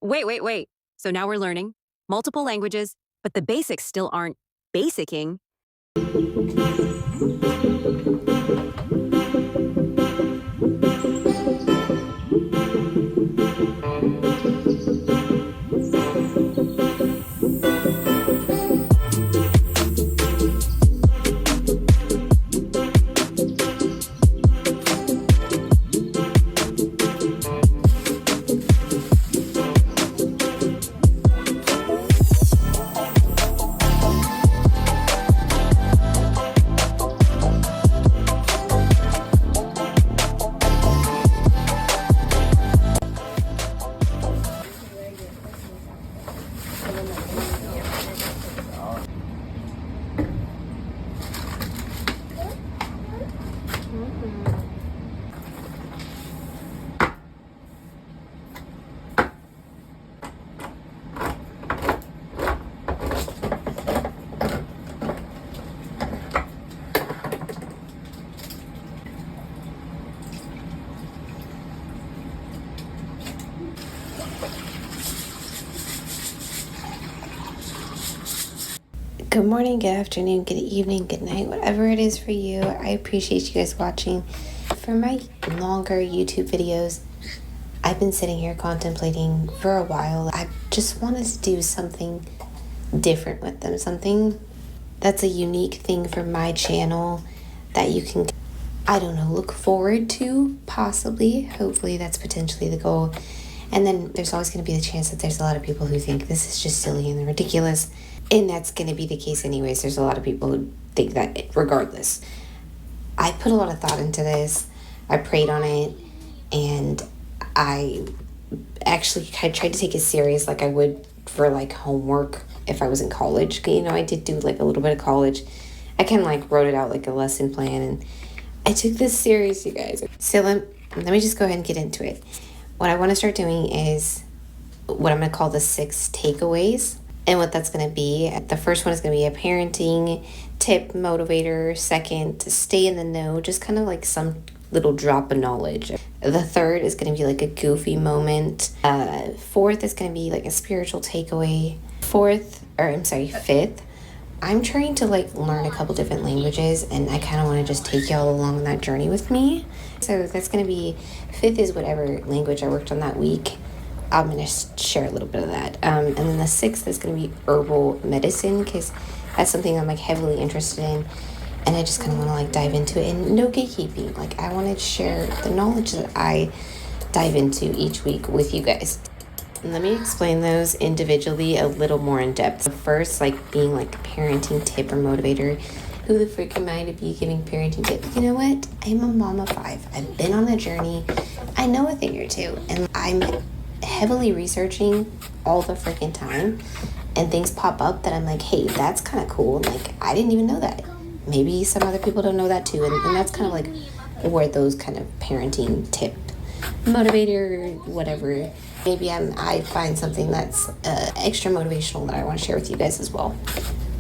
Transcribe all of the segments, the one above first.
Wait. So now we're learning multiple languages, but the basics still aren't basicing. Good morning, good afternoon, good evening, good night, whatever it is for you. I appreciate you guys watching. For my longer YouTube videos, I've been sitting here contemplating for a while. I just wanted to do something different with them, something that's a unique thing for my channel that you can, I don't know, look forward to, possibly. Hopefully that's potentially the goal. And then there's always going to be the chance that there's a lot of people who think this is just silly and ridiculous. And that's going to be the case anyways. There's a lot of people who think that regardless. I put a lot of thought into this. I prayed on it. And I actually tried to take it serious like I would for like homework if I was in college. You know, I did do like a little bit of college. I kind of like wrote it out like a lesson plan. And I took this serious, you guys. So let me just go ahead and get into it. What I want to start doing is what I'm going to call the 6 takeaways. And what that's going to be, the first one is going to be a parenting tip motivator. Second, to stay in the know, just kind of like some little drop of knowledge. The third is going to be like a goofy moment. Fourth is going to be like a spiritual takeaway. Fifth, I'm trying to like learn a couple different languages, and I kind of want to just take y'all along on that journey with me. So that's going to be, fifth is whatever language I worked on that week. I'm going to share a little bit of that. And then the 6th is going to be herbal medicine, because that's something I'm like heavily interested in. And I just kind of want to like dive into it, and no gatekeeping. Like I want to share the knowledge that I dive into each week with you guys. And let me explain those individually a little more in depth. First, like being like a parenting tip or motivator. Who the frick am I to be giving parenting tips? You know what? I'm a mom of 5. I've been on the journey. I know a thing or two. And I'm heavily researching all the freaking time, and things pop up that I'm like, hey, that's kind of cool. Like, I didn't even know that. Maybe some other people don't know that too. And that's kind of like where those kind of parenting tip, motivator, whatever. Maybe I find something that's extra motivational that I want to share with you guys as well.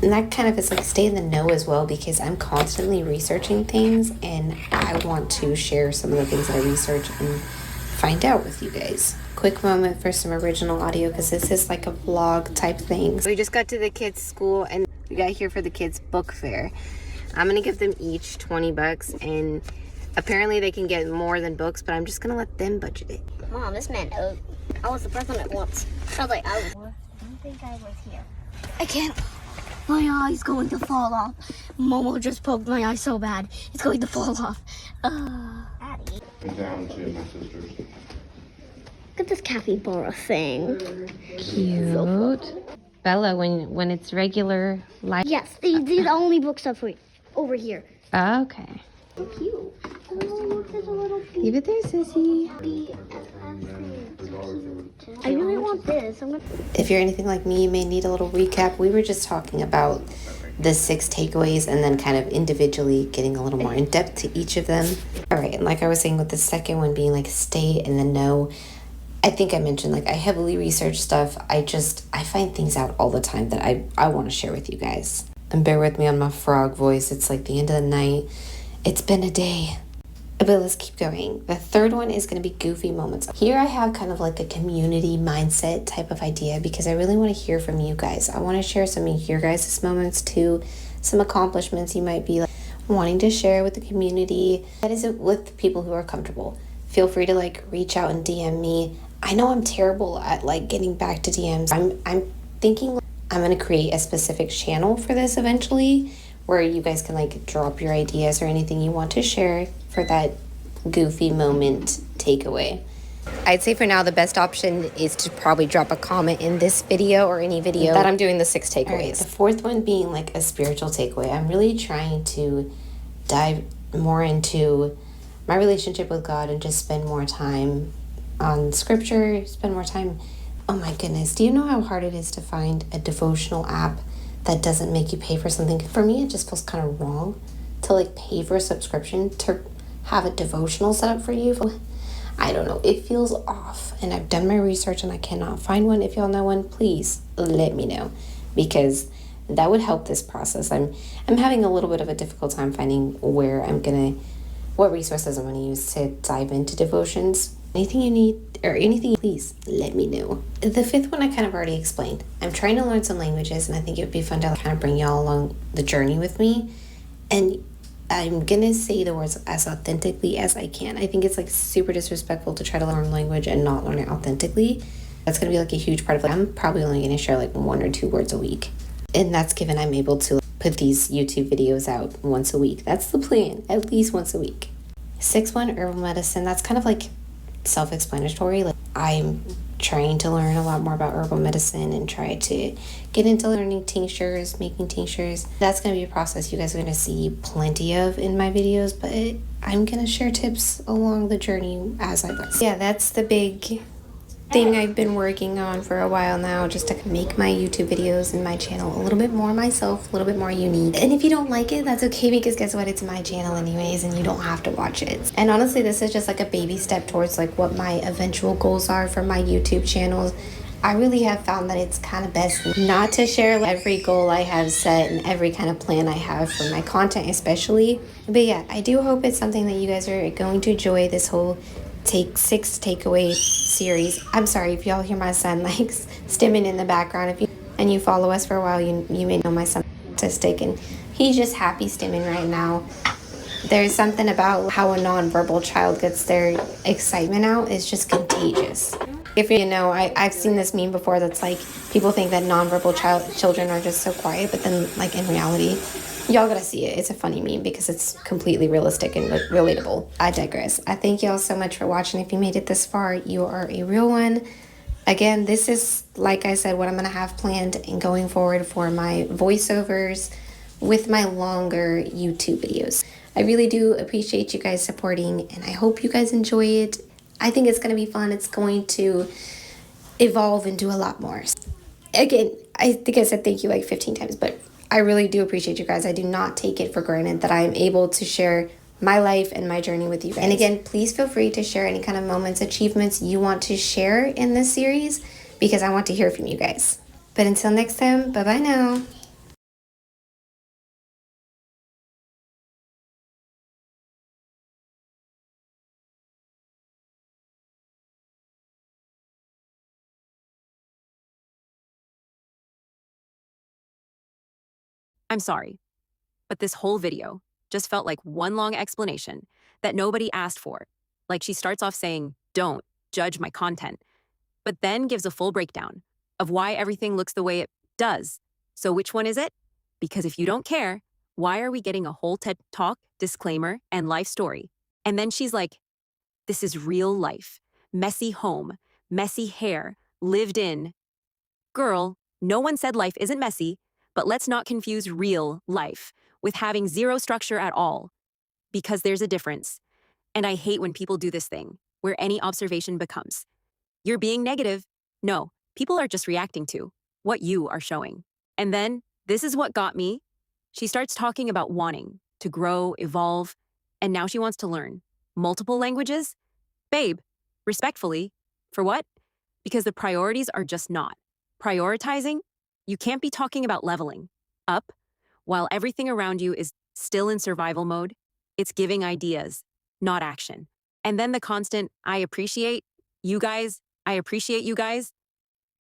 And that kind of is like stay in the know as well, because I'm constantly researching things, and I want to share some of the things that I research and find out with you guys. Quick moment for some original audio, because this is like a vlog type thing. We just got to the kids' school, and we got here for the kids' book fair. I'm gonna give them each $20, and apparently they can get more than books, but I'm just gonna let them budget it. Mom, this man, I was the president once. I was like, I don't think I was here. I can't. My eye's going to fall off. Momo just poked my eye so bad. It's going to fall off. Addie. Down to my sisters. Look at this capybara thing. Cute. Bella, when it's regular life. Yes, these are the only books up over here. Okay. So cute. Oh, look, there's a little bee. Leave it there, sissy. I really want this. If you're anything like me, you may need a little recap. We were just talking about the 6 takeaways, and then kind of individually getting a little more in depth to each of them. All right, and like I was saying with the second one being like stay in the know, I think I mentioned like I heavily research stuff. I find things out all the time that I want to share with you guys. And bear with me on my frog voice. It's like the end of the night. It's been a day. But But let's keep going. The third one is going to be goofy moments. Here I have kind of like a community mindset type of idea because I really want to hear from you guys. I want to share some of your guys' moments too, some accomplishments you might be like wanting to share with the community. That is with people who are comfortable. Feel free to like reach out and DM me. I know I'm terrible at like getting back to DMs. I'm thinking I'm going to create a specific channel for this eventually where you guys can like drop your ideas or anything you want to share for that goofy moment takeaway. I'd say for now the best option is to probably drop a comment in this video or any video that I'm doing the 6 takeaways. Right, the fourth one being like a spiritual takeaway. I'm really trying to dive more into my relationship with God and just spend more time on scripture, spend more time. Oh my goodness, do you know how hard it is to find a devotional app that doesn't make you pay for something? For me, it just feels kind of wrong to like pay for a subscription to have a devotional set up for you. I don't know, it feels off, and I've done my research and I cannot find one. If y'all know one, please let me know because that would help this process. I'm having a little bit of a difficult time finding what resources I'm gonna use to dive into devotions. Anything you need or anything, please let me know. The fifth one I kind of already explained. I'm trying to learn some languages and I think it would be fun to kind of bring y'all along the journey with me. And I'm gonna say the words as authentically as I can. I think it's like super disrespectful to try to learn language and not learn it authentically. That's gonna be like a huge part of it. I'm probably only gonna share like 1 or 2 words a week. And that's given I'm able to put these YouTube videos out once a week. That's the plan, at least once a week. 6th one, herbal medicine. That's kind of like self-explanatory. Like I'm trying to learn a lot more about herbal medicine and try to get into learning tinctures, making tinctures. That's going to be a process you guys are going to see plenty of in my videos, but I'm going to share tips along the journey as I go. So yeah, that's the big thing I've been working on for a while now, just to make my YouTube videos and my channel a little bit more myself, a little bit more unique. And if you don't like it, that's okay, because guess what? It's my channel anyways, and you don't have to watch it. And honestly, this is just like a baby step towards like what my eventual goals are for my YouTube channels. I really have found that it's kind of best not to share every goal I have set and every kind of plan I have for my content especially. But yeah, I do hope it's something that you guys are going to enjoy, this whole 6 takeaway series. I'm sorry if y'all hear my son like stimming in the background. If you follow us for a while, you may know my son autistic, and he's just happy stimming right now. There's something about how a nonverbal child gets their excitement out. It's just contagious. If you know, I've seen this meme before that's like, people think that nonverbal children are just so quiet, but then like in reality, y'all gotta see it. It's a funny meme because it's completely realistic and relatable. I digress. I thank y'all so much for watching. If you made it this far, you are a real one. Again, this is, like I said, what I'm gonna have planned and going forward for my voiceovers with my longer YouTube videos. I really do appreciate you guys supporting, and I hope you guys enjoy it. I think it's gonna be fun. It's going to evolve into a lot more. Again, I think I said thank you like 15 times, but I really do appreciate you guys. I do not take it for granted that I am able to share my life and my journey with you guys. And again, please feel free to share any kind of moments, achievements you want to share in this series, because I want to hear from you guys. But until next time, bye-bye now. I'm sorry, but this whole video just felt like one long explanation that nobody asked for. Like she starts off saying, "Don't judge my content," but then gives a full breakdown of why everything looks the way it does. So which one is it? Because if you don't care, why are we getting a whole TED Talk, disclaimer, and life story? And then she's like, this is real life. Messy home, messy hair, lived in. Girl, no one said life isn't messy, but let's not confuse real life with having zero structure at all, because there's a difference. And I hate when people do this thing, where any observation becomes, you're being negative. No, people are just reacting to what you are showing. And then, this is what got me. She starts talking about wanting to grow, evolve, and now she wants to learn multiple languages? Babe, respectfully, for what? Because the priorities are just not. Prioritizing? You can't be talking about leveling up while everything around you is still in survival mode. It's giving ideas. not action. And then the constant, I appreciate you guys, I appreciate you guys.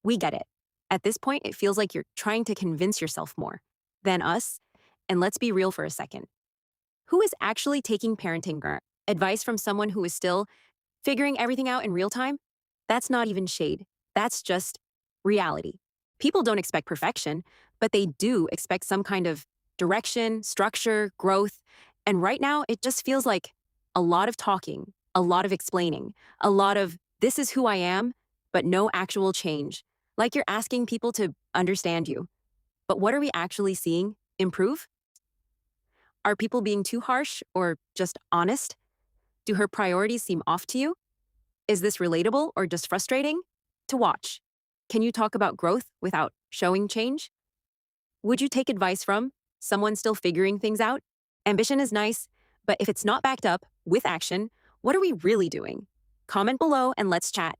We get it. At this point, it feels like you're trying to convince yourself more than us. And let's be real for a second. Who is actually taking parenting advice from someone who is still figuring everything out in real time? That's not even shade. That's just reality. People don't expect perfection, but they do expect some kind of direction, structure, growth. And right now, it just feels like a lot of talking, a lot of explaining, a lot of this is who I am, but no actual change. Like you're asking people to understand you. But what are we actually seeing improve? Are people being too harsh or just honest? Do her priorities seem off to you? Is this relatable or just frustrating? To watch. Can you talk about growth without showing change? Would you take advice from someone still figuring things out? Ambition is nice, but if it's not backed up with action, what are we really doing? Comment below and let's chat.